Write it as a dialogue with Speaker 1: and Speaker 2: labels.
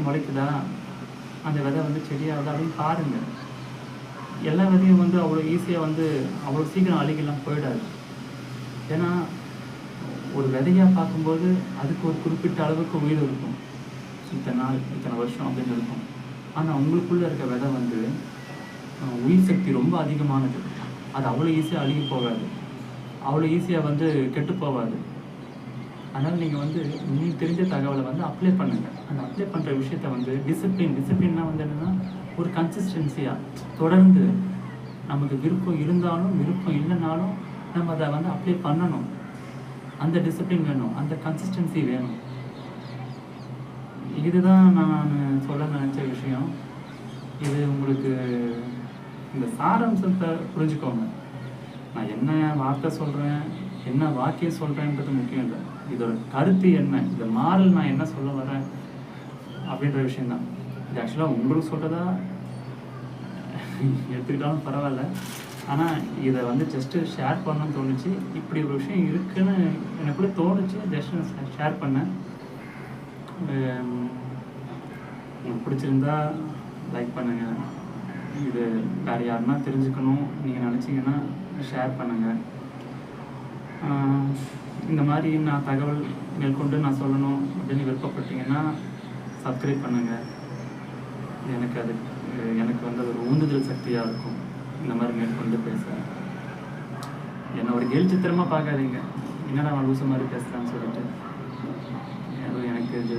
Speaker 1: முளைக்குதா, அந்த விதை வந்து செடியாகுதா அப்படின்னு பாருங்கள். எல்லா விதையும் வந்து அவ்வளோ ஈஸியாக வந்து அவ்வளோ சீக்கிரம் அழுகிலாம் போயிடாது. ஏன்னா ஒரு விதையாக பார்க்கும்போது அதுக்கு ஒரு குறிப்பிட்ட அளவுக்கு உயிர் இருக்கும், இத்தனை நாள் இத்தனை வருஷம் அப்படின்னு இருக்கும். ஆனால் உங்களுக்குள்ளே இருக்க விதை வந்து உயிர் சக்தி ரொம்ப அதிகமானது. அது அவ்வளோ ஈஸியாக அழுகி போகாது, அவ்வளோ ஈஸியாக வந்து கெட்டு போகாது. அதனால் நீங்கள் வந்து உங்களுக்கு தெரிஞ்ச தகவலை வந்து அப்ளை பண்ணுங்கள். அந்த அப்ளை பண்ணுற விஷயத்த வந்து டிசிப்ளின்னா வந்து என்னென்னா ஒரு கன்சிஸ்டன்சியாக தொடர்ந்து நமக்கு விருப்பம் இருந்தாலும் விருப்பம் இல்லைனாலும் நம்ம அதை வந்து அப்ளை பண்ணணும். அந்த டிசிப்ளின் வேணும், அந்த கன்சிஸ்டன்சி வேணும். இதுதான் நான் சொல்ல நினச்ச விஷயம். இது உங்களுக்கு இந்த சாராம்சத்தை புரிஞ்சுக்கோங்க. நான் என்ன வார்த்தை சொல்கிறேன், என்ன வாக்கியம் சொல்கிறேன்றது முக்கியம் இல்லை. இதோட கருத்து என்ன, இந்த மாறல் நான் என்ன சொல்ல வரேன் அப்படின்ற விஷயந்தான். இது ஆக்சுவலாக உங்களுக்கு சொல்கிறதா எடுத்துக்கிட்டாலும் பரவாயில்ல. ஆனால் இதை வந்து ஜஸ்ட்டு ஷேர் பண்ணணும்னு தோணுச்சு. இப்படி ஒரு விஷயம் இருக்குதுன்னு எனக்குள்ளே தோணுச்சு, ஜஸ்ட் ஷேர் பண்ணேன். உங்களுக்கு பிடிச்சிருந்தா லைக் பண்ணுங்கள். இது வேறு யாருன்னா தெரிஞ்சுக்கணும் நீங்கள் நினச்சிங்கன்னா ஷேர் பண்ணுங்கள். இந்த மாதிரி நான் தகவல் மேற்கொண்டு நான் சொல்லணும் அப்படின்னு விருப்பப்பட்டீங்கன்னா சப்ஸ்கிரைப் பண்ணுங்கள். எனக்கு வந்து ஒரு ஊந்துதல் சக்தியாக இருக்கும் இந்த மாதிரி மேற்கொண்டு பேச. என்னை ஒரு கேலி சித்திரமாக பார்க்காதீங்க, என்னடா அவன் லூசு மாதிரி பேசுகிறான்னு சொல்லிட்டு. எனக்கு இது